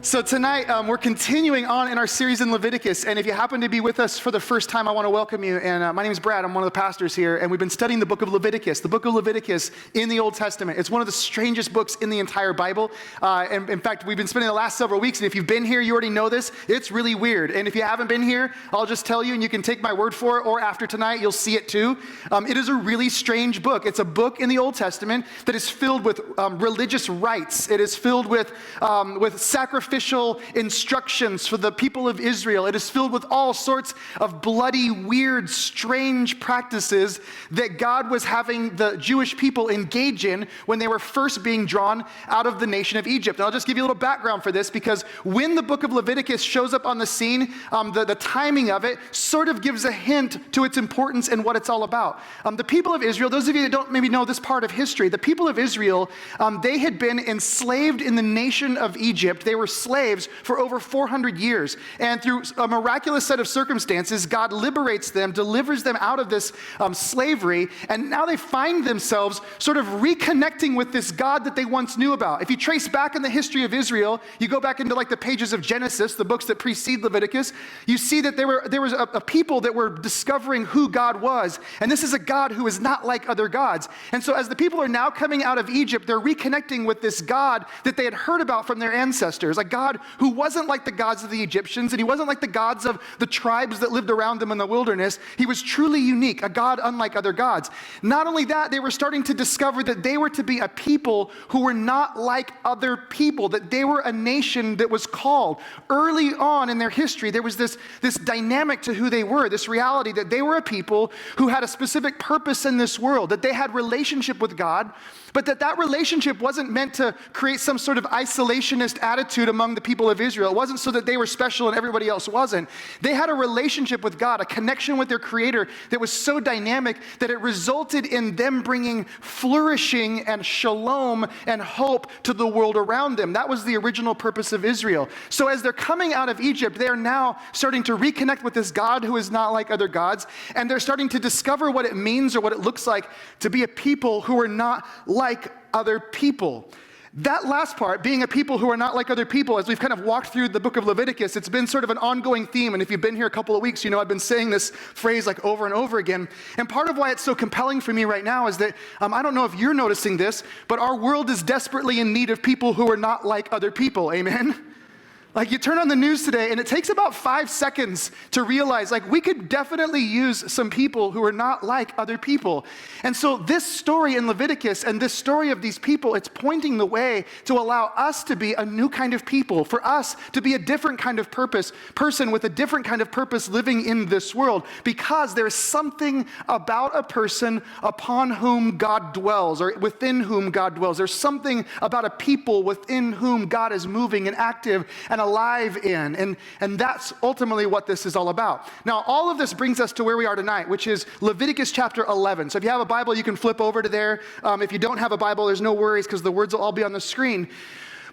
So tonight, we're continuing on in our series in Leviticus, and if you happen to be with us for the first time, I want to welcome you, and my name is Brad, I'm one of the pastors here, and we've been studying the book of Leviticus in the Old Testament. It's one of the strangest books in the entire Bible, and in fact, we've been spending the last several weeks, and if you've been here, you already know this, it's really weird, and if you haven't been here, I'll just tell you, and you can take my word for it, or after tonight, you'll see it too. It is a really strange book. It's a book in the Old Testament that is filled with religious rites. It is filled with sacrificial instructions for the people of Israel. It is filled with all sorts of bloody, weird, strange practices that God was having the Jewish people engage in when they were first being drawn out of the nation of Egypt. And I'll just give you a little background for this, because when the book of Leviticus shows up on the scene, the timing of it sort of gives a hint to its importance and what it's all about. The people of Israel, those of you that don't maybe know this part of history, the people of Israel, they had been enslaved in the nation of Egypt. They were slaves for over 400 years. And through a miraculous set of circumstances, God liberates them, delivers them out of this slavery, and now they find themselves sort of reconnecting with this God that they once knew about. If you trace back in the history of Israel, you go back into like the pages of Genesis, the books that precede Leviticus, you see that there was a people that were discovering who God was. And this is a God who is not like other gods. And so as the people are now coming out of Egypt, they're reconnecting with this God that they had heard about from their ancestors, a God who wasn't like the gods of the Egyptians, and he wasn't like the gods of the tribes that lived around them in the wilderness. He was truly unique, a God unlike other gods. Not only that, they were starting to discover that they were to be a people who were not like other people, that they were a nation that was called. Early on in their history, there was this dynamic to who they were, this reality that they were a people who had a specific purpose in this world, that they had relationship with God, but that relationship wasn't meant to create some sort of isolationist attitude among the people of Israel. It wasn't so that they were special and everybody else wasn't. They had a relationship with God, a connection with their Creator that was so dynamic that it resulted in them bringing flourishing and shalom and hope to the world around them. That was the original purpose of Israel. So as they're coming out of Egypt, they are now starting to reconnect with this God who is not like other gods, and they're starting to discover what it means or what it looks like to be a people who are not like other people. That last part, being a people who are not like other people, as we've kind of walked through the book of Leviticus, it's been sort of an ongoing theme. And if you've been here a couple of weeks, you know I've been saying this phrase like over and over again. And part of why it's so compelling for me right now is that, I don't know if you're noticing this, but our world is desperately in need of people who are not like other people. Amen? Like you turn on the news today and it takes about 5 seconds to realize like we could definitely use some people who are not like other people. And so this story in Leviticus and this story of these people, it's pointing the way to allow us to be a new kind of people, for us to be a different kind of person with a different kind of purpose living in this world, because there's something about a person upon whom God dwells or within whom God dwells. There's something about a people within whom God is moving and active and alive in. And that's ultimately what this is all about. Now, all of this brings us to where we are tonight, which is Leviticus chapter 11. So if you have a Bible, you can flip over to there. If you don't have a Bible, there's no worries because the words will all be on the screen.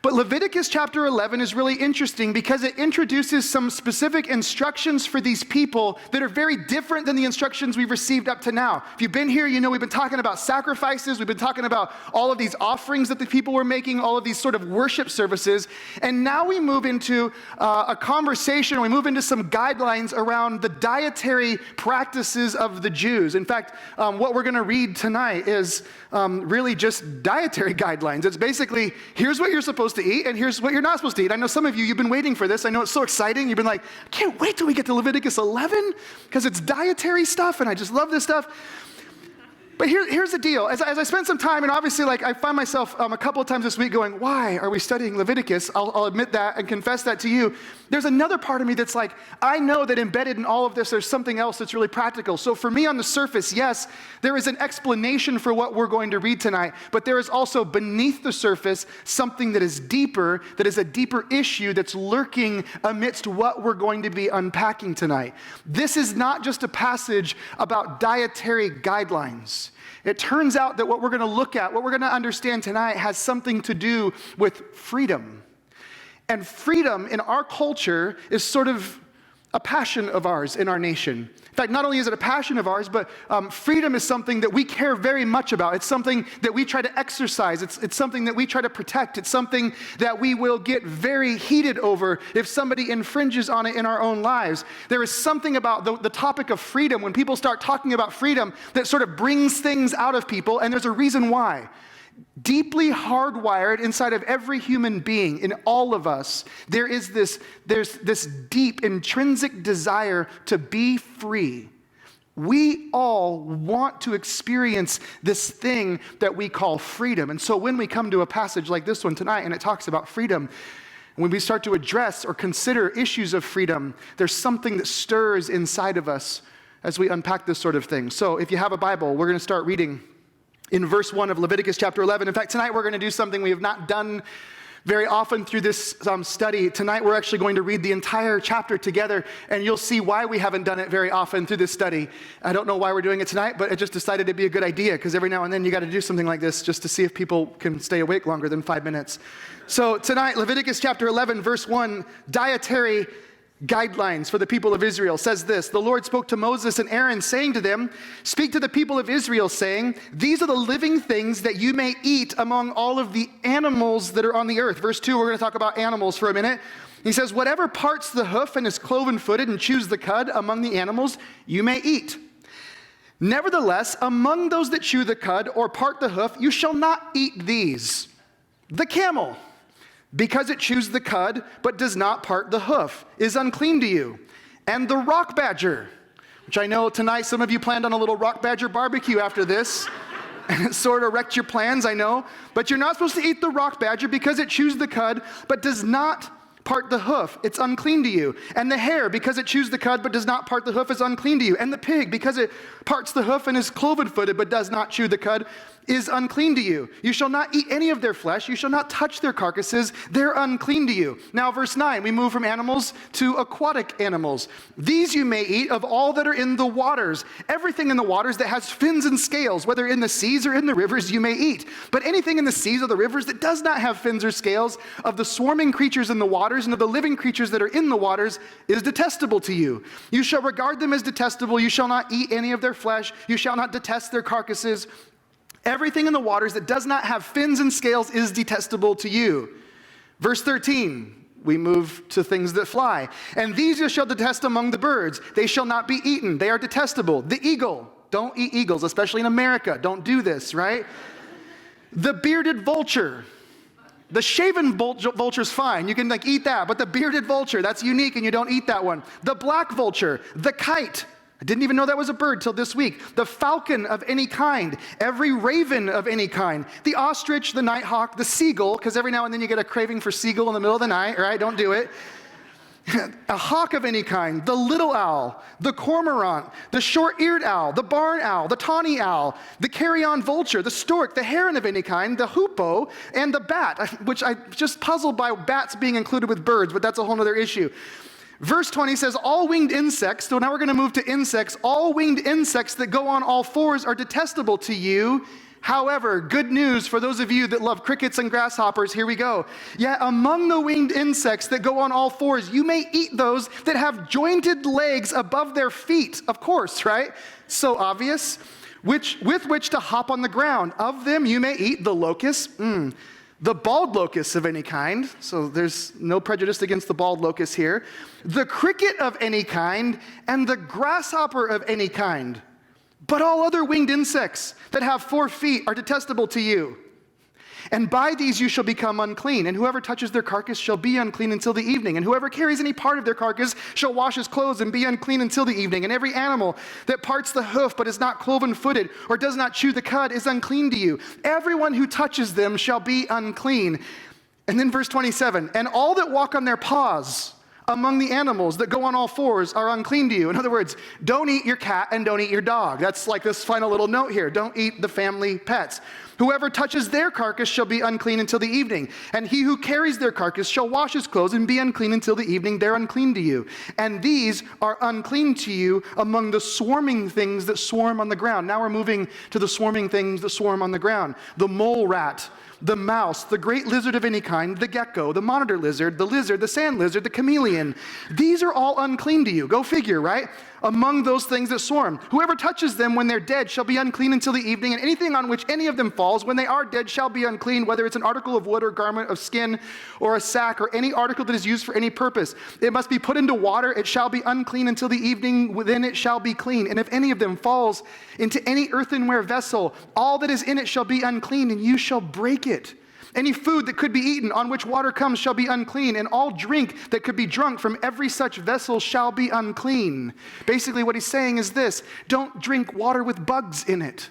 But Leviticus chapter 11 is really interesting because it introduces some specific instructions for these people that are very different than the instructions we've received up to now. If you've been here, you know we've been talking about sacrifices. We've been talking about all of these offerings that the people were making, all of these sort of worship services. And now we move into a conversation, we move into some guidelines around the dietary practices of the Jews. In fact, what we're going to read tonight is really just dietary guidelines. It's basically, here's what you're supposed to eat, and here's what you're not supposed to eat. I know some of you, you've been waiting for this. I know it's so exciting. You've been like, I can't wait till we get to Leviticus 11 because it's dietary stuff, and I just love this stuff. But here's the deal. As I spent some time, and obviously like I find myself a couple of times this week going, why are we studying Leviticus? I'll admit that and confess that to you. There's another part of me that's like, I know that embedded in all of this, there's something else that's really practical. So for me on the surface, yes, there is an explanation for what we're going to read tonight, but there is also beneath the surface something that is deeper, that is a deeper issue that's lurking amidst what we're going to be unpacking tonight. This is not just a passage about dietary guidelines. It turns out that what we're going to look at, what we're going to understand tonight, has something to do with freedom. And freedom in our culture is sort of a passion of ours in our nation. In fact, not only is it a passion of ours, but freedom is something that we care very much about. It's something that we try to exercise. It's something that we try to protect. It's something that we will get very heated over if somebody infringes on it in our own lives. There is something about the topic of freedom, when people start talking about freedom, that sort of brings things out of people, and there's a reason why. Deeply hardwired inside of every human being, in all of us, there's this deep intrinsic desire to be free. We all want to experience this thing that we call freedom. And so when we come to a passage like this one tonight and it talks about freedom, when we start to address or consider issues of freedom, there's something that stirs inside of us as we unpack this sort of thing. So if you have a Bible, we're going to start reading in verse 1 of Leviticus chapter 11. In fact, tonight we're going to do something we have not done very often through this study. Tonight we're actually going to read the entire chapter together, and you'll see why we haven't done it very often through this study. I don't know why we're doing it tonight, but I just decided it'd be a good idea, because every now and then you got to do something like this just to see if people can stay awake longer than 5 minutes. So tonight, Leviticus chapter 11, verse 1, dietary guidelines for the people of Israel, says this: the Lord spoke to Moses and Aaron, saying to them, speak to the people of Israel, saying, these are the living things that you may eat among all of the animals that are on the earth. Verse 2, we're going to talk about animals for a minute. He says, whatever parts the hoof and is cloven-footed and chews the cud among the animals, you may eat. Nevertheless, among those that chew the cud or part the hoof, you shall not eat these: the camel, because it chews the cud, but does not part the hoof, is unclean to you. And the rock badger, which I know tonight some of you planned on a little rock badger barbecue after this, and it sort of wrecked your plans, I know. But you're not supposed to eat the rock badger because it chews the cud, but does not part the hoof. It's unclean to you. And the hare, because it chews the cud, but does not part the hoof, is unclean to you. And the pig, because it parts the hoof and is cloven-footed, but does not chew the cud, is unclean to you. You shall not eat any of their flesh. You shall not touch their carcasses. They're unclean to you. Now, verse 9, we move from animals to aquatic animals. These you may eat of all that are in the waters. Everything in the waters that has fins and scales, whether in the seas or in the rivers, you may eat. But anything in the seas or the rivers that does not have fins or scales, of the swarming creatures in the waters and of the living creatures that are in the waters, is detestable to you. You shall regard them as detestable. You shall not eat any of their flesh. You shall not detest their carcasses. Everything in the waters that does not have fins and scales is detestable to you. Verse 13, we move to things that fly. And these you shall detest among the birds. They shall not be eaten. They are detestable. The eagle. Don't eat eagles, especially in America. Don't do this, right? The bearded vulture. The shaven vulture's fine. You can eat that. But the bearded vulture, that's unique, and you don't eat that one. The black vulture. The kite. I didn't even know that was a bird till this week. The falcon of any kind, every raven of any kind, the ostrich, the nighthawk, the seagull, because every now and then you get a craving for seagull in the middle of the night, right? Don't do it. A hawk of any kind, the little owl, the cormorant, the short-eared owl, the barn owl, the tawny owl, the carrion vulture, the stork, the heron of any kind, the hoopoe, and the bat, which I'm just puzzled by bats being included with birds, but that's a whole other issue. Verse 20 says, all winged insects, so now we're going to move to insects. All winged insects that go on all fours are detestable to you. However, good news for those of you that love crickets and grasshoppers, here we go. Yet among the winged insects that go on all fours, you may eat those that have jointed legs above their feet. Of course, right? So obvious. With which to hop on the ground. Of them you may eat the locust. The bald locust of any kind, so there's no prejudice against the bald locust here, the cricket of any kind, and the grasshopper of any kind. But all other winged insects that have 4 feet are detestable to you. And by these you shall become unclean, and whoever touches their carcass shall be unclean until the evening. And whoever carries any part of their carcass shall wash his clothes and be unclean until the evening. And every animal that parts the hoof but is not cloven-footed or does not chew the cud is unclean to you. Everyone who touches them shall be unclean. And then verse 27, and all that walk on their paws among the animals that go on all fours are unclean to you. In other words, don't eat your cat and don't eat your dog. That's like this final little note here. Don't eat the family pets. Whoever touches their carcass shall be unclean until the evening. And he who carries their carcass shall wash his clothes and be unclean until the evening. They're unclean to you. And these are unclean to you among the swarming things that swarm on the ground. Now we're moving to the swarming things that swarm on the ground. The mole rat, the mouse, the great lizard of any kind, the gecko, the monitor lizard, the sand lizard, the chameleon. These are all unclean to you. Go figure, right? Among those things that swarm. Whoever touches them when they're dead shall be unclean until the evening, and anything on which any of them falls when they are dead shall be unclean, whether it's an article of wood or garment of skin or a sack or any article that is used for any purpose. It must be put into water. It shall be unclean until the evening, then it shall be clean. And if any of them falls into any earthenware vessel, all that is in it shall be unclean, and you shall break it. Any food that could be eaten on which water comes shall be unclean, and all drink that could be drunk from every such vessel shall be unclean. Basically what he's saying is this: don't drink water with bugs in it.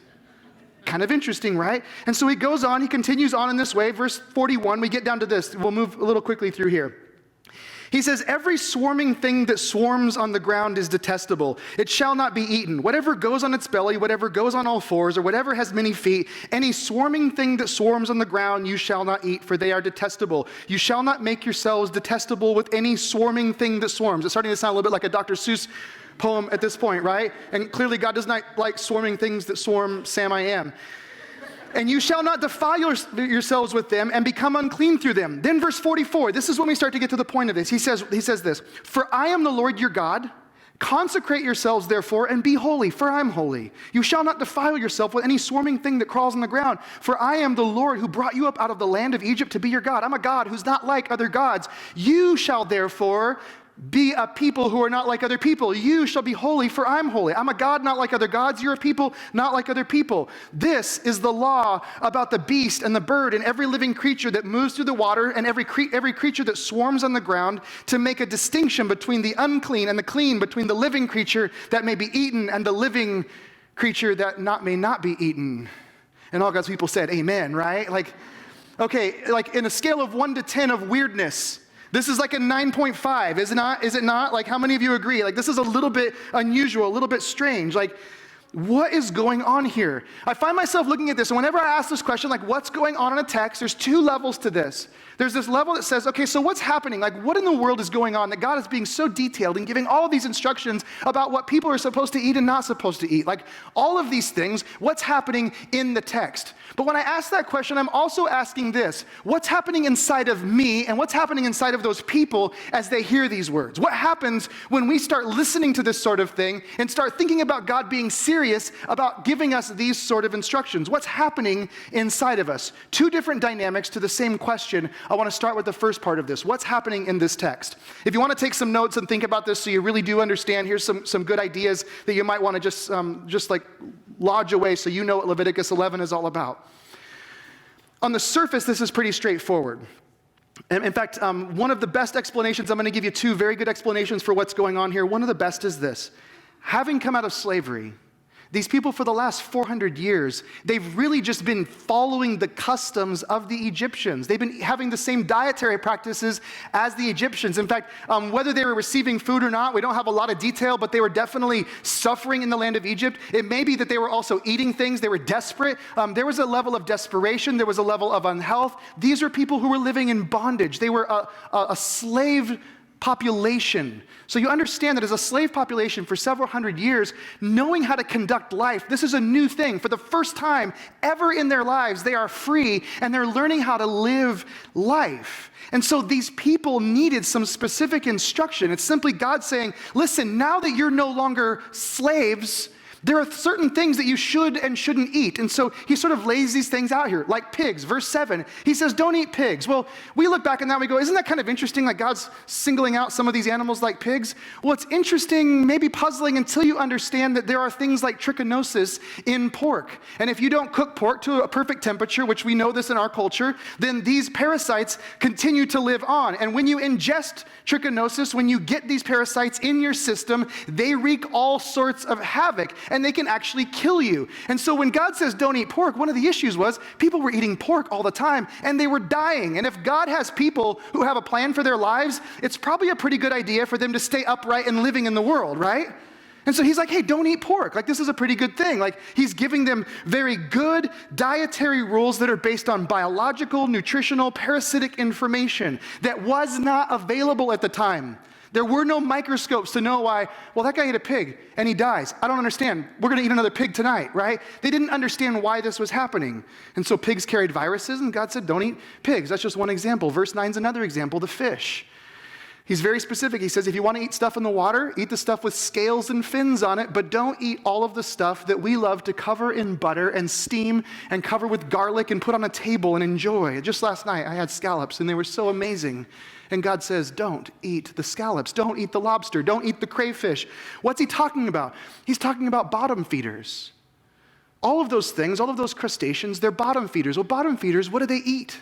Kind of interesting, right? And so he goes on, he continues on in this way. Verse 41, we get down to this. We'll move a little quickly through here. He says, every swarming thing that swarms on the ground is detestable. It shall not be eaten. Whatever goes on its belly, whatever goes on all fours, or whatever has many feet, any swarming thing that swarms on the ground you shall not eat, for they are detestable. You shall not make yourselves detestable with any swarming thing that swarms. It's starting to sound a little bit like a Dr. Seuss poem at this point, right? And clearly God does not like swarming things that swarm Sam I Am. And you shall not defile yourselves with them and become unclean through them. Then verse 44, this is when we start to get to the point of this. He says this: for I am the Lord your God. Consecrate yourselves therefore and be holy, for I am holy. You shall not defile yourself with any swarming thing that crawls on the ground. For I am the Lord who brought you up out of the land of Egypt to be your God. I'm a God who's not like other gods. You shall therefore be a people who are not like other people. You shall be holy, for I'm holy. I'm a God not like other gods. You're a people not like other people. This is the law about the beast and the bird and every living creature that moves through the water and every creature that swarms on the ground, to make a distinction between the unclean and the clean, between the living creature that may be eaten and the living creature that may not be eaten. And all God's people said, amen, right? Okay, in a scale of 1 to 10 of weirdness, this is like a 9.5, is it not? Is it not? Like, how many of you agree? Like, this is a little bit unusual, a little bit strange. Like, what is going on here? I find myself looking at this, and whenever I ask this question, like, what's going on in a text, there's two levels to this. There's this level that says, okay, so what's happening? Like, what in the world is going on that God is being so detailed and giving all of these instructions about what people are supposed to eat and not supposed to eat? Like, all of these things, what's happening in the text? But when I ask that question, I'm also asking this: what's happening inside of me and what's happening inside of those people as they hear these words? What happens when we start listening to this sort of thing and start thinking about God being serious about giving us these sort of instructions? What's happening inside of us? Two different dynamics to the same question. I want to start with the first part of this. What's happening in this text? If you want to take some notes and think about this so you really do understand, here's some good ideas that you might want to just like lodge away so you know what Leviticus 11 is all about. On the surface, this is pretty straightforward. And in fact, one of the best explanations, I'm going to give you two very good explanations for what's going on here. One of the best is this: having come out of slavery, these people for the last 400 years, they've really just been following the customs of the Egyptians. They've been having the same dietary practices as the Egyptians. In fact, whether they were receiving food or not, we don't have a lot of detail, but they were definitely suffering in the land of Egypt. It may be that they were also eating things. They were desperate. There was a level of desperation. There was a level of unhealth. These are people who were living in bondage. They were a slave population. So you understand that as a slave population for several hundred years, knowing how to conduct life, this is a new thing. For the first time ever in their lives, they are free and they're learning how to live life. And so these people needed some specific instruction. It's simply God saying, listen, now that you're no longer slaves, there are certain things that you should and shouldn't eat. And so he sort of lays these things out here, like pigs. Verse 7, he says, don't eat pigs. Well, we look back on that and we go, isn't that kind of interesting, like God's singling out some of these animals like pigs? Well, it's interesting, maybe puzzling, until you understand that there are things like trichinosis in pork. And if you don't cook pork to a perfect temperature, which we know this in our culture, then these parasites continue to live on. And when you ingest trichinosis, when you get these parasites in your system, they wreak all sorts of havoc. And they can actually kill you. And so when God says don't eat pork, one of the issues was people were eating pork all the time and they were dying. And if God has people who have a plan for their lives, it's probably a pretty good idea for them to stay upright and living in the world, right? And so he's like, hey, don't eat pork. Like, this is a pretty good thing. Like, he's giving them very good dietary rules that are based on biological, nutritional, parasitic information that was not available at the time. There were no microscopes to know why, well, that guy ate a pig and he dies. I don't understand. We're going to eat another pig tonight, right? They didn't understand why this was happening. And so pigs carried viruses, and God said, don't eat pigs. That's just one example. Verse 9 is another example, the fish. He's very specific. He says, if you want to eat stuff in the water, eat the stuff with scales and fins on it, but don't eat all of the stuff that we love to cover in butter and steam and cover with garlic and put on a table and enjoy. Just last night, I had scallops, and they were so amazing. And God says, don't eat the scallops. Don't eat the lobster. Don't eat the crayfish. What's he talking about? He's talking about bottom feeders. All of those things, all of those crustaceans, they're bottom feeders. Well, bottom feeders, what do they eat?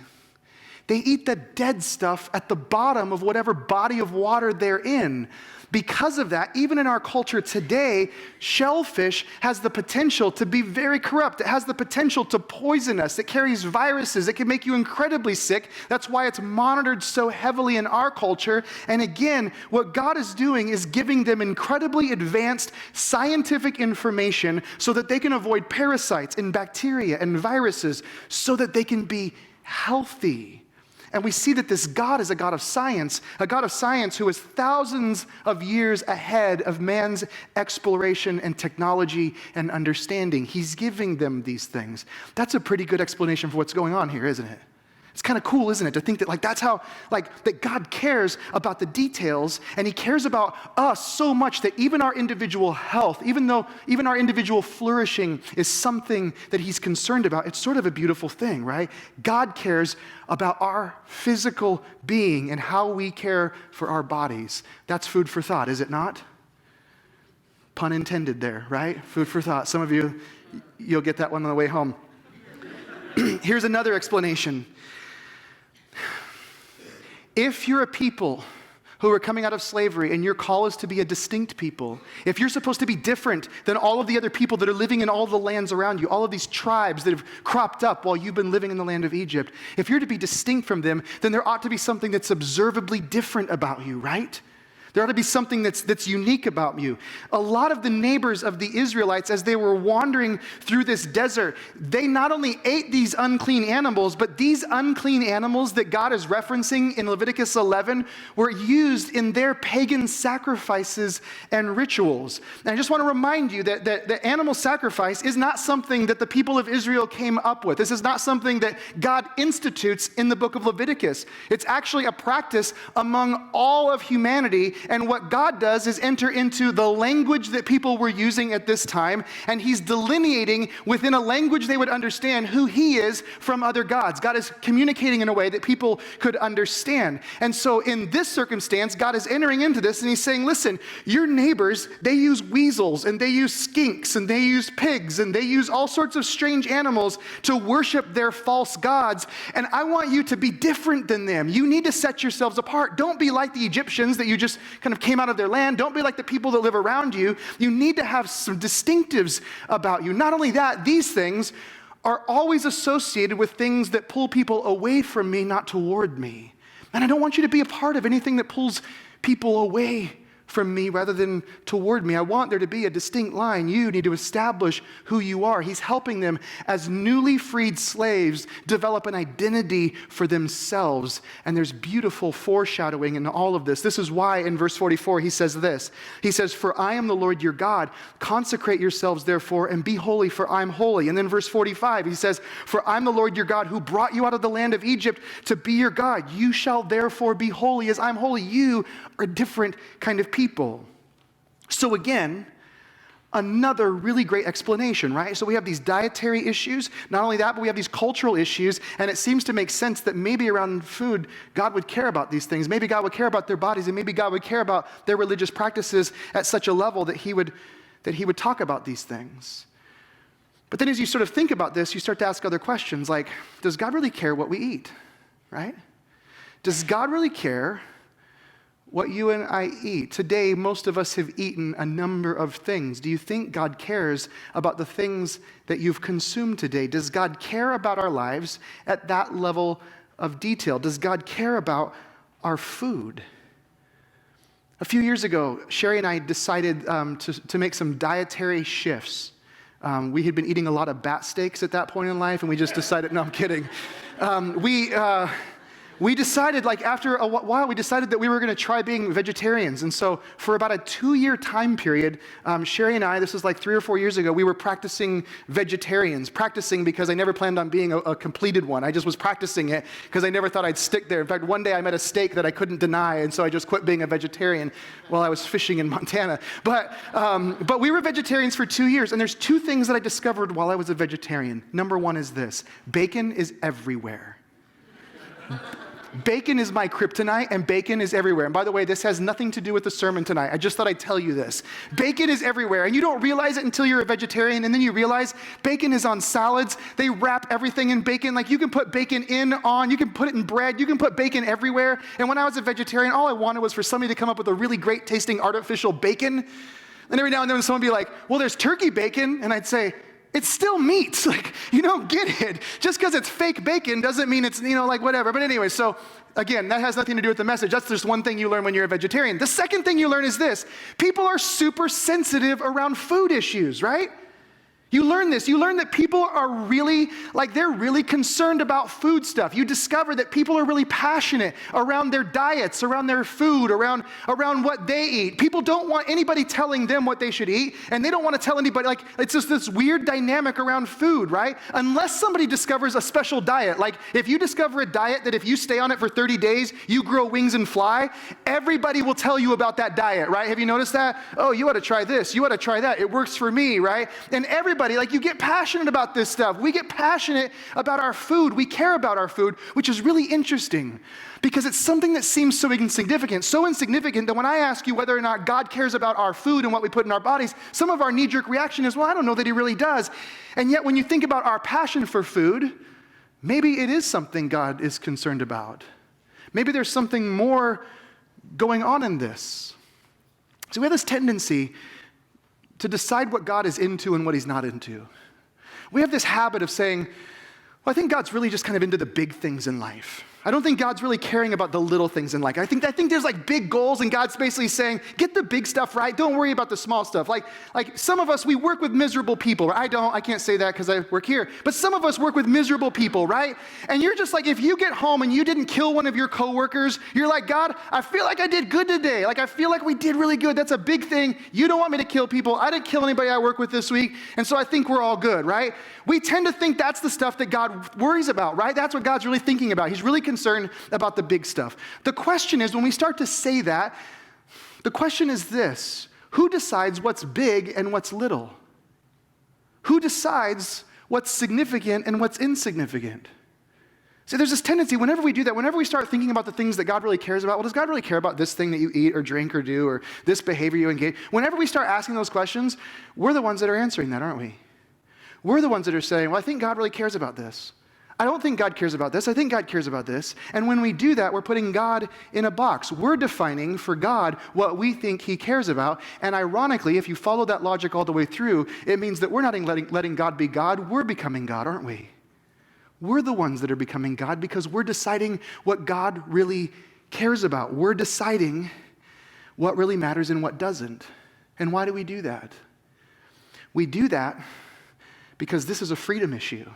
They eat the dead stuff at the bottom of whatever body of water they're in. Because of that, even in our culture today, shellfish has the potential to be very corrupt. It has the potential to poison us. It carries viruses. It can make you incredibly sick. That's why it's monitored so heavily in our culture. And again, what God is doing is giving them incredibly advanced scientific information so that they can avoid parasites and bacteria and viruses so that they can be healthy. And we see that this God is a God of science who is thousands of years ahead of man's exploration and technology and understanding. He's giving them these things. That's a pretty good explanation for what's going on here, isn't it? It's kind of cool, isn't it, to think that that's how, that God cares about the details, and he cares about us so much that even our individual health, even our individual flourishing is something that he's concerned about. It's sort of a beautiful thing, right? God cares about our physical being and how we care for our bodies. That's food for thought, is it not? Pun intended there, right? Food for thought. Some of you, you'll get that one on the way home. Here's another explanation. If you're a people who are coming out of slavery and your call is to be a distinct people, if you're supposed to be different than all of the other people that are living in all the lands around you, all of these tribes that have cropped up while you've been living in the land of Egypt, if you're to be distinct from them, then there ought to be something that's observably different about you, right? There ought to be something that's unique about you. A lot of the neighbors of the Israelites, as they were wandering through this desert, they not only ate these unclean animals, but these unclean animals that God is referencing in Leviticus 11 were used in their pagan sacrifices and rituals. And I just want to remind you that the animal sacrifice is not something that the people of Israel came up with. This is not something that God institutes in the book of Leviticus. It's actually a practice among all of humanity. And what God does is enter into the language that people were using at this time, and he's delineating within a language they would understand who he is from other gods. God is communicating in a way that people could understand. And so in this circumstance, God is entering into this, and he's saying, listen, your neighbors, they use weasels, and they use skinks, and they use pigs, and they use all sorts of strange animals to worship their false gods, and I want you to be different than them. You need to set yourselves apart. Don't be like the Egyptians that you just kind of came out of their land. Don't be like the people that live around you. You need to have some distinctives about you. Not only that, these things are always associated with things that pull people away from me, not toward me. And I don't want you to be a part of anything that pulls people away from me rather than toward me. I want there to be a distinct line. You need to establish who you are. He's helping them as newly freed slaves develop an identity for themselves. And there's beautiful foreshadowing in all of this. This is why in verse 44 he says this. He says, "For I am the Lord your God. Consecrate yourselves therefore and be holy, for I'm holy." And then verse 45 he says, "For I'm the Lord your God who brought you out of the land of Egypt to be your God. You shall therefore be holy as I'm holy." You are a different kind of people. So again, another really great explanation, right? So we have these dietary issues. Not only that, but we have these cultural issues, and it seems to make sense that maybe around food, God would care about these things. Maybe God would care about their bodies, and maybe God would care about their religious practices at such a level that he would talk about these things. But then as you sort of think about this, you start to ask other questions like, does God really care what we eat, right? Does God really care what you and I eat? Today, most of us have eaten a number of things. Do you think God cares about the things that you've consumed today? Does God care about our lives at that level of detail? Does God care about our food? A few years ago, Sherry and I decided to make some dietary shifts. We had been eating a lot of bat steaks at that point in life, and we just decided, no, I'm kidding. we decided, like after a while, we decided that we were going to try being vegetarians. And so for about a 2-year time period, Sherry and I, this was like 3 or 4 years ago, we were practicing vegetarians. Practicing because I never planned on being a completed one. I just was practicing it because I never thought I'd stick there. In fact, one day I met a steak that I couldn't deny, and so I just quit being a vegetarian while I was fishing in Montana. But we were vegetarians for 2 years, and there's 2 things that I discovered while I was a vegetarian. Number 1 is this: bacon is everywhere. Bacon is my kryptonite, and bacon is everywhere. And by the way, this has nothing to do with the sermon tonight. I just thought I'd tell you this. Bacon is everywhere, and you don't realize it until you're a vegetarian, and then you realize bacon is on salads. They wrap everything in bacon. Like, you can put bacon you can put it in bread, you can put bacon everywhere. And when I was a vegetarian, all I wanted was for somebody to come up with a really great tasting artificial bacon. And every now and then someone would be like, well, there's turkey bacon, and I'd say, it's still meat. Like, you don't get it. Just because it's fake bacon doesn't mean it's, like whatever. But anyway, so again, that has nothing to do with the message. That's just one thing you learn when you're a vegetarian. The second thing you learn is this: people are super sensitive around food issues, right? You learn this. You learn that people are really, they're really concerned about food stuff. You discover that people are really passionate around their diets, around their food, around what they eat. People don't want anybody telling them what they should eat, and they don't want to tell anybody. It's just this weird dynamic around food, right? Unless somebody discovers a special diet. Like, if you discover a diet that if you stay on it for 30 days, you grow wings and fly, everybody will tell you about that diet, right? Have you noticed that? Oh, you ought to try this. You ought to try that. It works for me, right? And everybody, you get passionate about this stuff. We get passionate about our food. We care about our food, which is really interesting because it's something that seems so insignificant that when I ask you whether or not God cares about our food and what we put in our bodies, some of our knee-jerk reaction is, well, I don't know that he really does. And yet when you think about our passion for food, maybe it is something God is concerned about. Maybe there's something more going on in this. So we have this tendency to decide what God is into and what he's not into. We have this habit of saying, well, I think God's really just kind of into the big things in life. I don't think God's really caring about the little things in life. I think there's big goals, and God's basically saying, get the big stuff right. Don't worry about the small stuff. Like some of us, we work with miserable people. I can't say that because I work here. But some of us work with miserable people, right? And you're just like, if you get home and you didn't kill one of your coworkers, you're like, God, I feel like I did good today. I feel like we did really good. That's a big thing. You don't want me to kill people. I didn't kill anybody I work with this week. And so I think we're all good, right? We tend to think that's the stuff that God worries about, right? That's what God's really thinking about. He's really concerned about the big stuff. The question is, when we start to say that, the question is this: who decides what's big and what's little? Who decides what's significant and what's insignificant? See, there's this tendency, whenever we do that, whenever we start thinking about the things that God really cares about, well, does God really care about this thing that you eat or drink or do, or this behavior you engage? Whenever we start asking those questions, we're the ones that are answering that, aren't we? We're the ones that are saying, well, I think God really cares about this. I don't think God cares about this. I think God cares about this. And when we do that, we're putting God in a box. We're defining for God what we think he cares about. And ironically, if you follow that logic all the way through, it means that we're not letting God be God. We're becoming God, aren't we? We're the ones that are becoming God because we're deciding what God really cares about. We're deciding what really matters and what doesn't. And why do we do that? We do that because this is a freedom issue.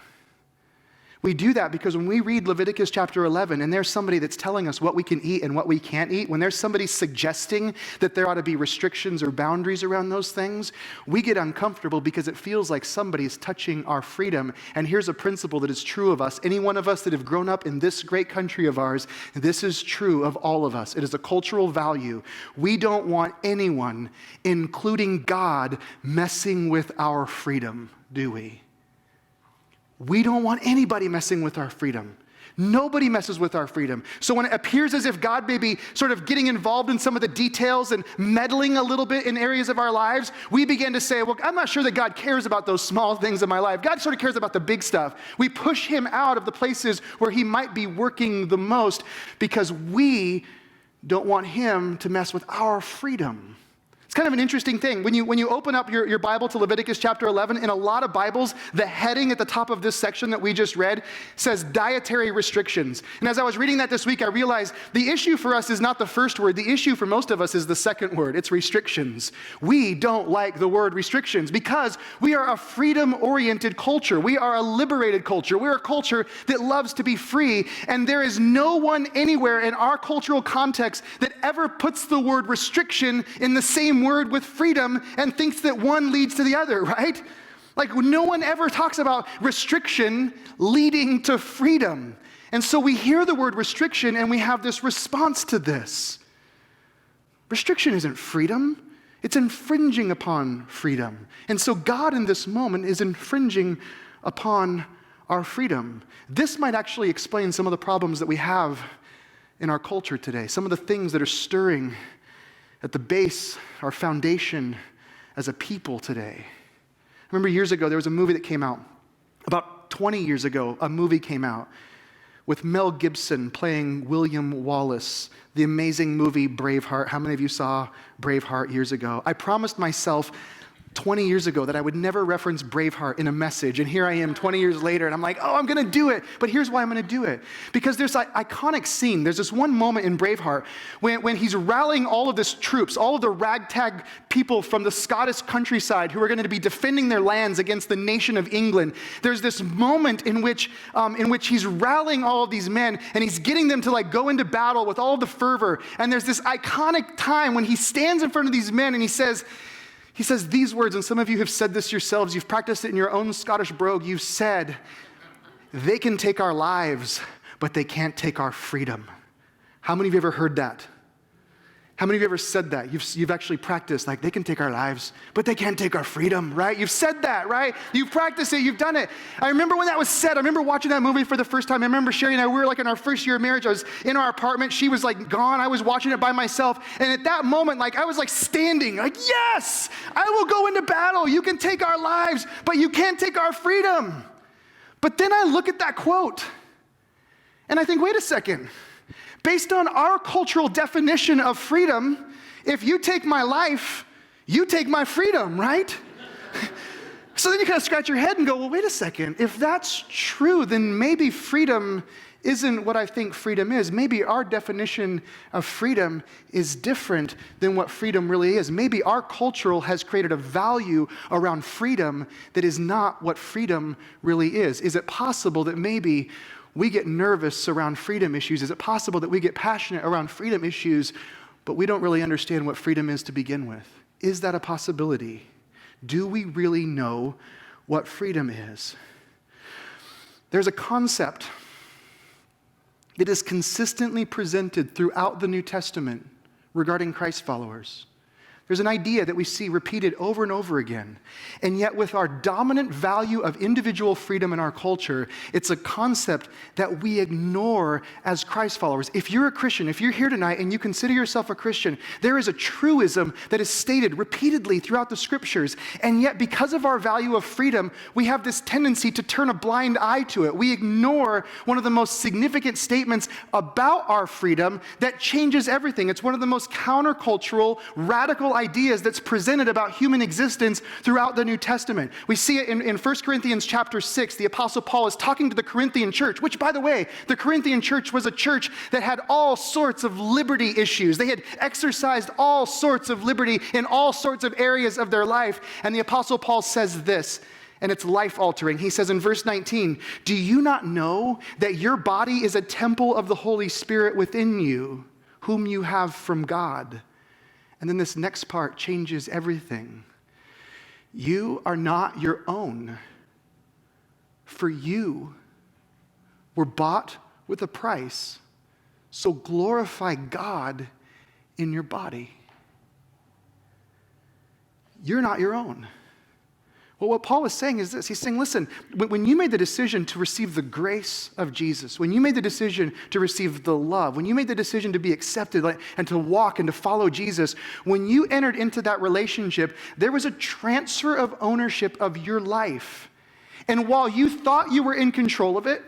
We do that because when we read Leviticus chapter 11 and there's somebody that's telling us what we can eat and what we can't eat, when there's somebody suggesting that there ought to be restrictions or boundaries around those things, we get uncomfortable because it feels like somebody's touching our freedom. And here's a principle that is true of us. Any one of us that have grown up in this great country of ours, this is true of all of us. It is a cultural value. We don't want anyone, including God, messing with our freedom, do we? We don't want anybody messing with our freedom. Nobody messes with our freedom. So when it appears as if God may be sort of getting involved in some of the details and meddling a little bit in areas of our lives, we begin to say, well, I'm not sure that God cares about those small things in my life. God sort of cares about the big stuff. We push him out of the places where he might be working the most because we don't want him to mess with our freedom. It's kind of an interesting thing. When you open up your Bible to Leviticus chapter 11, in a lot of Bibles, the heading at the top of this section that we just read says dietary restrictions. And as I was reading that this week, I realized the issue for us is not the first word. The issue for most of us is the second word. It's restrictions. We don't like the word restrictions because we are a freedom-oriented culture. We are a liberated culture. We're a culture that loves to be free. And there is no one anywhere in our cultural context that ever puts the word restriction in the same word with freedom and thinks that one leads to the other, right? Like no one ever talks about restriction leading to freedom. And so we hear the word restriction and we have this response to this. Restriction isn't freedom. It's infringing upon freedom. And so God in this moment is infringing upon our freedom. This might actually explain some of the problems that we have in our culture today, some of the things that are stirring at the base, our foundation as a people today. I remember years ago, there was a movie that came out. About 20 years ago, a movie came out with Mel Gibson playing William Wallace, the amazing movie Braveheart. How many of you saw Braveheart years ago? I promised myself 20 years ago that I would never reference Braveheart in a message, and here I am 20 years later, and I'm like, oh, I'm gonna do it. But here's why I'm gonna do it. Because there's an iconic scene. There's this one moment in Braveheart when he's rallying all of his troops, all of the ragtag people from the Scottish countryside who are gonna be defending their lands against the nation of England. There's this moment in which he's rallying all of these men, and he's getting them to like go into battle with all of the fervor. And there's this iconic time when he stands in front of these men and he says these words, and some of you have said this yourselves. You've practiced it in your own Scottish brogue. You've said, they can take our lives, but they can't take our freedom. How many of you ever heard that? How many of you ever said that? You've actually practiced, like, they can take our lives, but they can't take our freedom, right? You've said that, right? You've practiced it, you've done it. I remember when that was said. I remember watching that movie for the first time. I remember Sherry and I, we were like in our first year of marriage. I was in our apartment. She was like gone. I was watching it by myself. And at that moment, like I was like standing, like, yes, I will go into battle. You can take our lives, but you can't take our freedom. But then I look at that quote and I think, wait a second. Based on our cultural definition of freedom, if you take my life, you take my freedom, right? So then you kind of scratch your head and go, well, wait a second. If that's true, then maybe freedom isn't what I think freedom is. Maybe our definition of freedom is different than what freedom really is. Maybe our culture has created a value around freedom that is not what freedom really is. Is it possible that maybe we get nervous around freedom issues? Is it possible that we get passionate around freedom issues, but we don't really understand what freedom is to begin with? Is that a possibility? Do we really know what freedom is? There's a concept that is consistently presented throughout the New Testament regarding Christ followers. There's an idea that we see repeated over and over again. And yet with our dominant value of individual freedom in our culture, it's a concept that we ignore as Christ followers. If you're a Christian, if you're here tonight and you consider yourself a Christian, there is a truism that is stated repeatedly throughout the scriptures. And yet because of our value of freedom, we have this tendency to turn a blind eye to it. We ignore one of the most significant statements about our freedom that changes everything. It's one of the most countercultural, radical ideas that's presented about human existence throughout the New Testament. We see it in 1 Corinthians chapter 6. The Apostle Paul is talking to the Corinthian church, which, by the way, the Corinthian church was a church that had all sorts of liberty issues. They had exercised all sorts of liberty in all sorts of areas of their life. And the Apostle Paul says this, and it's life-altering. He says in verse 19, "Do you not know that your body is a temple of the Holy Spirit within you, whom you have from God?" And then this next part changes everything. "You are not your own, for you were bought with a price. So glorify God in your body." You're not your own. Well, what Paul is saying is this. He's saying, listen, when you made the decision to receive the grace of Jesus, when you made the decision to receive the love, when you made the decision to be accepted and to walk and to follow Jesus, when you entered into that relationship, there was a transfer of ownership of your life. And while you thought you were in control of it,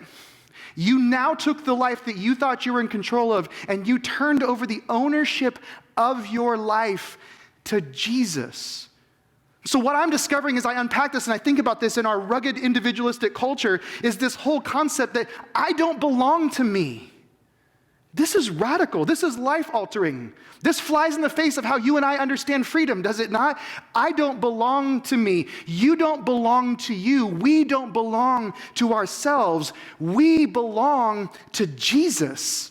you now took the life that you thought you were in control of and you turned over the ownership of your life to Jesus. So what I'm discovering as I unpack this and I think about this in our rugged individualistic culture is this whole concept that I don't belong to me. This is radical. This is life-altering. This flies in the face of how you and I understand freedom, does it not? I don't belong to me. You don't belong to you. We don't belong to ourselves. We belong to Jesus.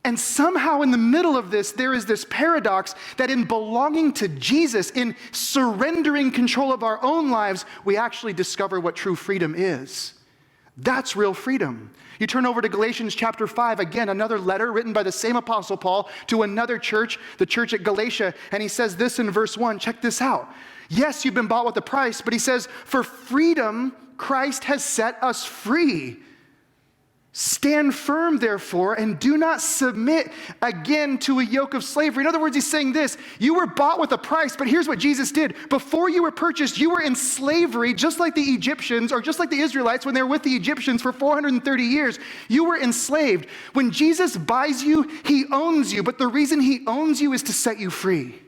And somehow in the middle of this, there is this paradox that in belonging to Jesus, in surrendering control of our own lives, we actually discover what true freedom is. That's real freedom. You turn over to Galatians chapter 5, again, another letter written by the same Apostle Paul to another church, the church at Galatia, and he says this in verse 1. Check this out. Yes, you've been bought with a price, but he says, for freedom, Christ has set us free. Stand firm, therefore, and do not submit again to a yoke of slavery. In other words, he's saying this, you were bought with a price, but here's what Jesus did. Before you were purchased, you were in slavery, just like the Egyptians, or just like the Israelites when they were with the Egyptians for 430 years. You were enslaved. When Jesus buys you, he owns you, but the reason he owns you is to set you free.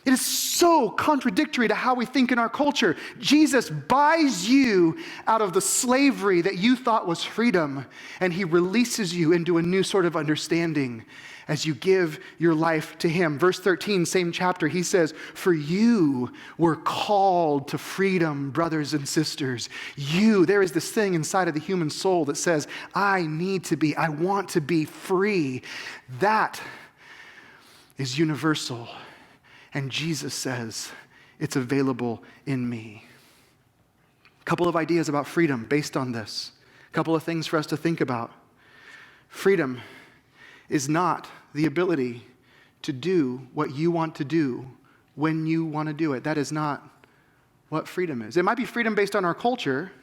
It is so contradictory to how we think in our culture. Jesus buys you out of the slavery that you thought was freedom, and he releases you into a new sort of understanding as you give your life to him. Verse 13, same chapter, he says, for you were called to freedom, brothers and sisters. There is this thing inside of the human soul that says, I want to be free. That is universal. And Jesus says, it's available in me. A couple of ideas about freedom based on this. A couple of things for us to think about. Freedom is not the ability to do what you want to do when you want to do it. That is not what freedom is. It might be freedom based on our culture,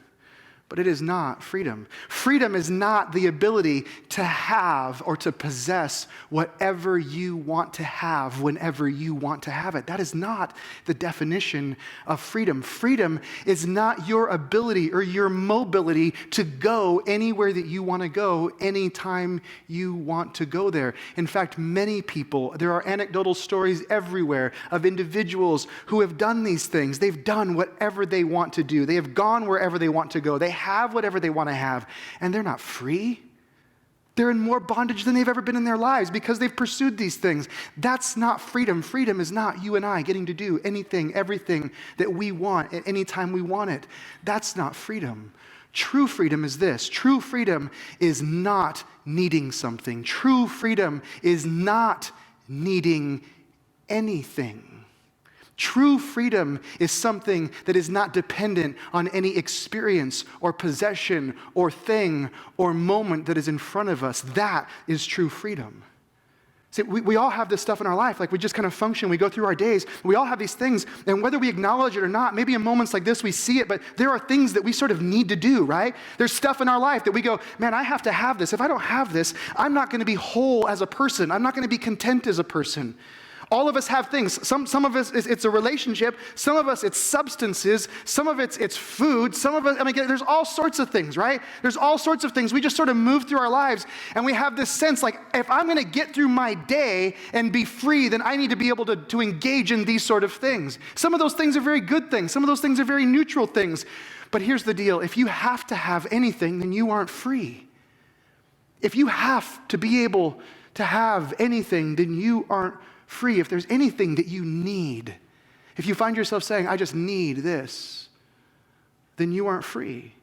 but it is not freedom. Freedom is not the ability to have or to possess whatever you want to have whenever you want to have it. That is not the definition of freedom. Freedom is not your ability or your mobility to go anywhere that you want to go anytime you want to go there. In fact, many people, there are anecdotal stories everywhere of individuals who have done these things. They've done whatever they want to do. They have gone wherever they want to go. They have whatever they want to have, and they're not free. They're in more bondage than they've ever been in their lives because they've pursued these things. That's not freedom. Freedom is not you and I getting to do anything, everything that we want at any time we want it. That's not freedom. True freedom is this. True freedom is not needing something. True freedom is not needing anything. True freedom is something that is not dependent on any experience or possession or thing or moment that is in front of us. That is true freedom. See, we all have this stuff in our life. Like we just kind of function. We go through our days. We all have these things. And whether we acknowledge it or not, maybe in moments like this we see it, but there are things that we sort of need to do, right? There's stuff in our life that we go, man, I have to have this. If I don't have this, I'm not going to be whole as a person. I'm not going to be content as a person. All of us have things. Some of us, it's a relationship. Some of us, it's substances. Some of it's food. Some of us, there's all sorts of things, right? There's all sorts of things. We just sort of move through our lives, and we have this sense like, if I'm going to get through my day and be free, then I need to be able to engage in these sort of things. Some of those things are very good things. Some of those things are very neutral things. But here's the deal. If you have to have anything, then you aren't free. If you have to be able to have anything, then you aren't free. If there's anything that you need, if you find yourself saying, I just need this, then you aren't free.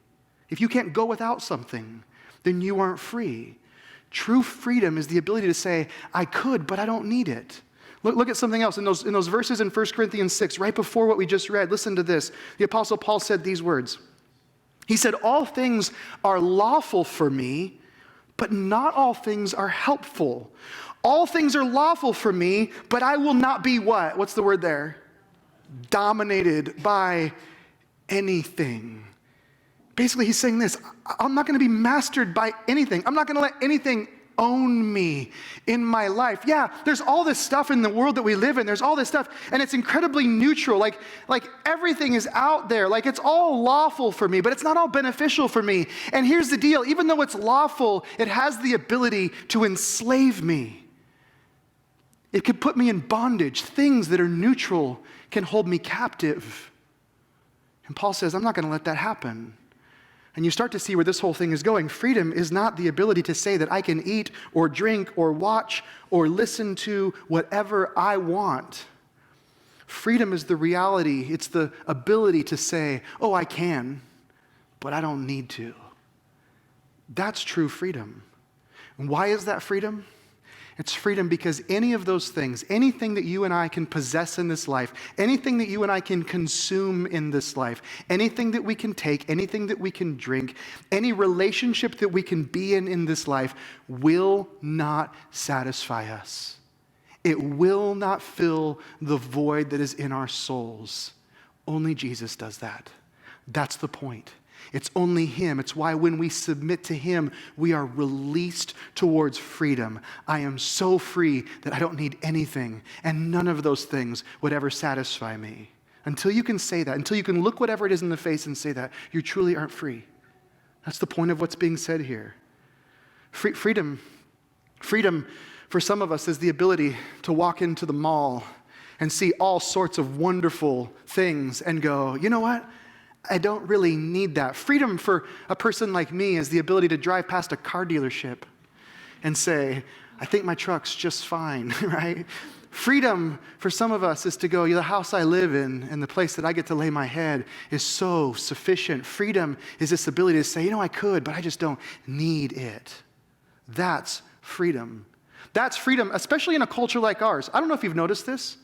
If you can't go without something, then you aren't free. True freedom is the ability to say, I could, but I don't need it. Look at something else. In those verses in 1 Corinthians 6, right before what we just read, listen to this. The Apostle Paul said these words. He said, all things are lawful for me, but not all things are helpful. All things are lawful for me, but I will not be what? What's the word there? Dominated by anything. Basically, he's saying this. I'm not going to be mastered by anything. I'm not going to let anything own me in my life. Yeah, there's all this stuff in the world that we live in. There's all this stuff, and it's incredibly neutral. Like everything is out there. Like it's all lawful for me, but it's not all beneficial for me. And here's the deal. Even though it's lawful, it has the ability to enslave me. It could put me in bondage. Things that are neutral can hold me captive. And Paul says, I'm not going to let that happen. And you start to see where this whole thing is going. Freedom is not the ability to say that I can eat or drink or watch or listen to whatever I want. Freedom is the reality. It's the ability to say, oh, I can, but I don't need to. That's true freedom. And why is that freedom? It's freedom because any of those things, anything that you and I can possess in this life, anything that you and I can consume in this life, anything that we can take, anything that we can drink, any relationship that we can be in this life will not satisfy us. It will not fill the void that is in our souls. Only Jesus does that. That's the point. It's only Him. It's why when we submit to Him, we are released towards freedom. I am so free that I don't need anything, and none of those things would ever satisfy me. Until you can say that, until you can look whatever it is in the face and say that, you truly aren't free. That's the point of what's being said here. Freedom for some of us is the ability to walk into the mall and see all sorts of wonderful things and go, you know what? I don't really need that. Freedom for a person like me is the ability to drive past a car dealership and say, I think my truck's just fine, right? Freedom for some of us is to go, the house I live in and the place that I get to lay my head is so sufficient. Freedom is this ability to say, I could, but I just don't need it. That's freedom. That's freedom, especially in a culture like ours. I don't know if you've noticed this.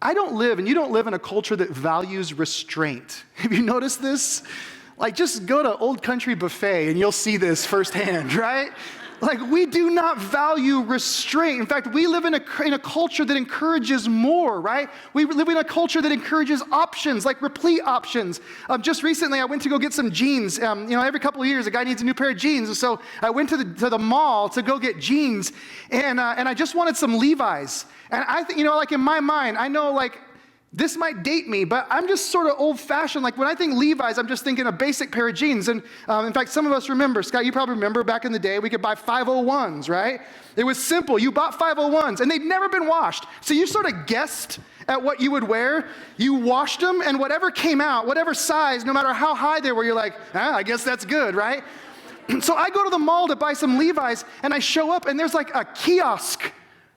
I don't live, and you don't live in a culture that values restraint. Have you noticed this? Like, just go to Old Country Buffet and you'll see this firsthand, right? Like, we do not value restraint. In fact, we live in a culture that encourages more, right? We live in a culture that encourages options, like replete options. Just recently, I went to go get some jeans. Every couple of years, a guy needs a new pair of jeans. And so I went to the mall to go get jeans, and I just wanted some Levi's. And I think, like in my mind, I know, like, this might date me, but I'm just sort of old-fashioned. Like, when I think Levi's, I'm just thinking a basic pair of jeans. And in fact, some of us remember, Scott, you probably remember back in the day, we could buy 501s, right? It was simple. You bought 501s, and they'd never been washed. So you sort of guessed at what you would wear. You washed them, and whatever came out, whatever size, no matter how high they were, you're like, I guess that's good, right? So I go to the mall to buy some Levi's, and I show up, and there's like a kiosk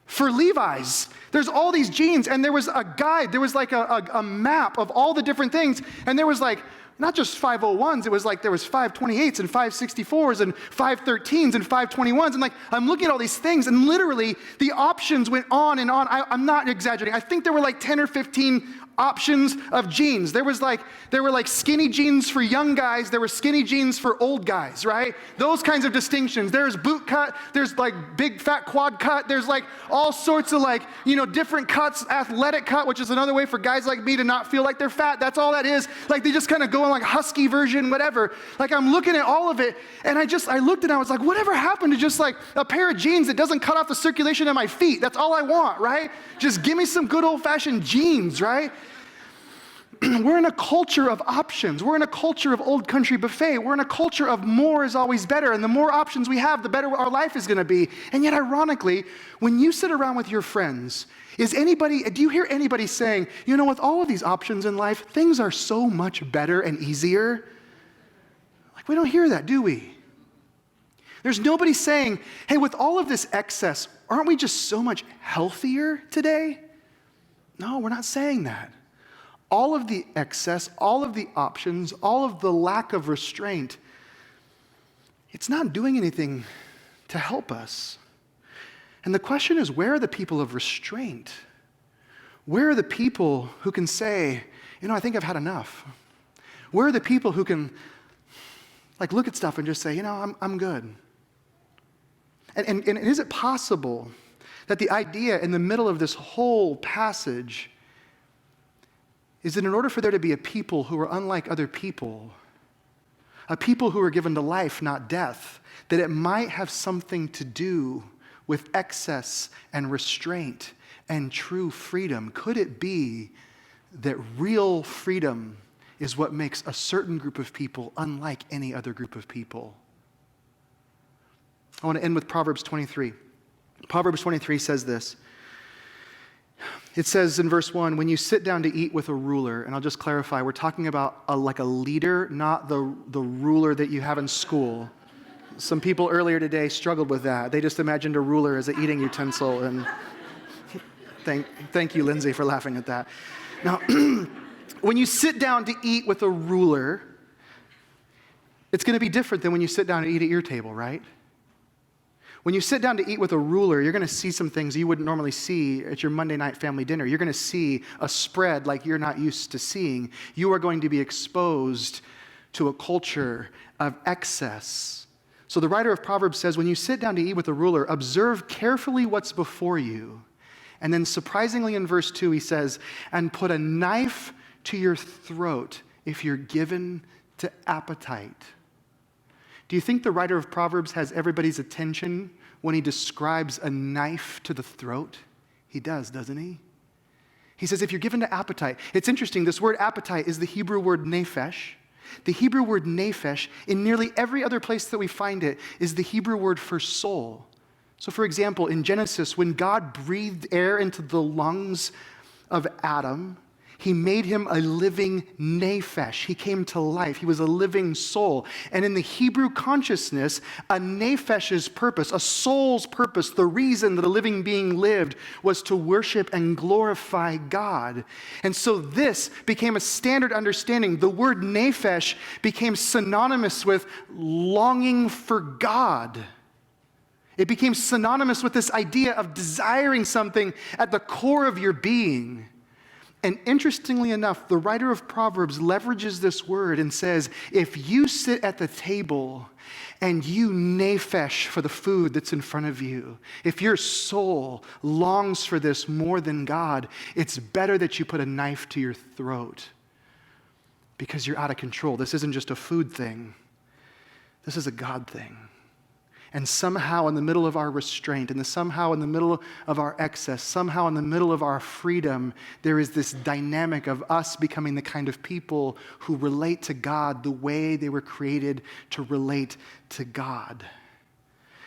for Levi's. There's all these jeans, and there was a guide. There was like a map of all the different things, and there was like not just 501s. It was like there was 528s and 564s and 513s and 521s, and like I'm looking at all these things, and literally the options went on and on. I'm not exaggerating. I think there were like 10 or 15 options of jeans. There were like skinny jeans for young guys. There were skinny jeans for old guys, right? Those kinds of distinctions. There's boot cut. There's like big fat quad cut. There's like all sorts of like, different cuts. Athletic cut, which is another way for guys like me to not feel like they're fat. That's all that is. Like they just kind of go in like husky version, whatever. Like I'm looking at all of it, and I looked and I was like, whatever happened to just like a pair of jeans that doesn't cut off the circulation in my feet? That's all I want, right? Just give me some good old-fashioned jeans, right? We're in a culture of options. We're in a culture of Old Country Buffet. We're in a culture of more is always better. And the more options we have, the better our life is going to be. And yet, ironically, when you sit around with your friends, do you hear anybody saying, with all of these options in life, things are so much better and easier? Like, we don't hear that, do we? There's nobody saying, hey, with all of this excess, aren't we just so much healthier today? No, we're not saying that. All of the excess, all of the options, all of the lack of restraint, it's not doing anything to help us. And the question is, where are the people of restraint? Where are the people who can say, I think I've had enough? Where are the people who can look at stuff and just say, I'm good? And is it possible that the idea in the middle of this whole passage is that in order for there to be a people who are unlike other people, a people who are given to life, not death, that it might have something to do with excess and restraint and true freedom? Could it be that real freedom is what makes a certain group of people unlike any other group of people? I want to end with Proverbs 23. Proverbs 23 says this. It says in verse 1, when you sit down to eat with a ruler, and I'll just clarify, we're talking about like a leader, not the ruler that you have in school. Some people earlier today struggled with that. They just imagined a ruler as an eating utensil, and thank you, Lindsay, for laughing at that. Now, when you sit down to eat with a ruler, it's going to be different than when you sit down to eat at your table, right? When you sit down to eat with a ruler, you're going to see some things you wouldn't normally see at your Monday night family dinner. You're going to see a spread like you're not used to seeing. You are going to be exposed to a culture of excess. So the writer of Proverbs says, when you sit down to eat with a ruler, observe carefully what's before you. And then surprisingly in verse 2, he says, and put a knife to your throat if you're given to appetite. Do you think the writer of Proverbs has everybody's attention when he describes a knife to the throat? He does, doesn't he? He says, if you're given to appetite. It's interesting, this word appetite is the Hebrew word nephesh. The Hebrew word nephesh, in nearly every other place that we find it, is the Hebrew word for soul. So for example, in Genesis, when God breathed air into the lungs of Adam, he made him a living nephesh. He came to life. He was a living soul. And in the Hebrew consciousness, a nephesh's purpose, a soul's purpose, the reason that a living being lived was to worship and glorify God. And so this became a standard understanding. The word nephesh became synonymous with longing for God. It became synonymous with this idea of desiring something at the core of your being. And interestingly enough, the writer of Proverbs leverages this word and says, if you sit at the table and you nephesh for the food that's in front of you, if your soul longs for this more than God, it's better that you put a knife to your throat because you're out of control. This isn't just a food thing. This is a God thing. And somehow in the middle of our restraint, and somehow in the middle of our excess, somehow in the middle of our freedom, there is this dynamic of us becoming the kind of people who relate to God the way they were created to relate to God.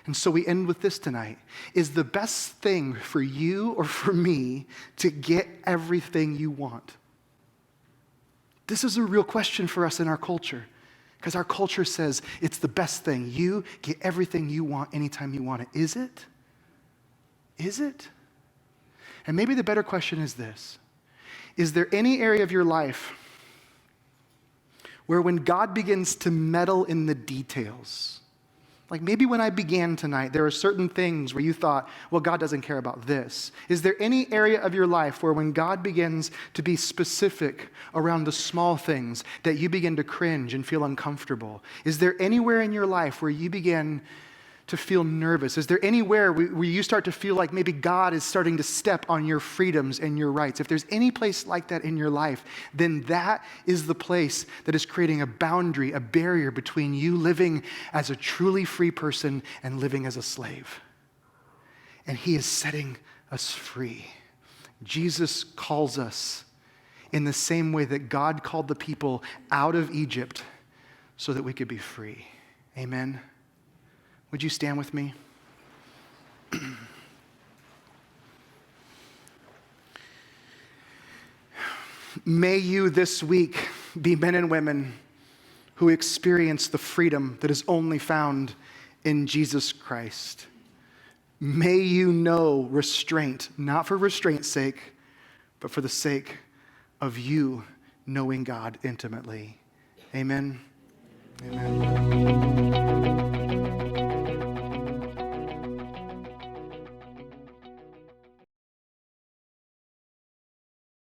And so we end with this tonight. Is the best thing for you or for me to get everything you want? This is a real question for us in our culture. Because our culture says it's the best thing. You get everything you want anytime you want it. Is it? Is it? And maybe the better question is this. Is there any area of your life where when God begins to meddle in the details, like maybe when I began tonight, there are certain things where you thought, well, God doesn't care about this. Is there any area of your life where when God begins to be specific around the small things that you begin to cringe and feel uncomfortable? Is there anywhere in your life where you begin to feel nervous? Is there anywhere where you start to feel like maybe God is starting to step on your freedoms and your rights? If there's any place like that in your life, then that is the place that is creating a boundary, a barrier between you living as a truly free person and living as a slave. And he is setting us free. Jesus calls us in the same way that God called the people out of Egypt so that we could be free. Amen. Would you stand with me? May you this week be men and women who experience the freedom that is only found in Jesus Christ. May you know restraint, not for restraint's sake, but for the sake of you knowing God intimately. Amen. Amen.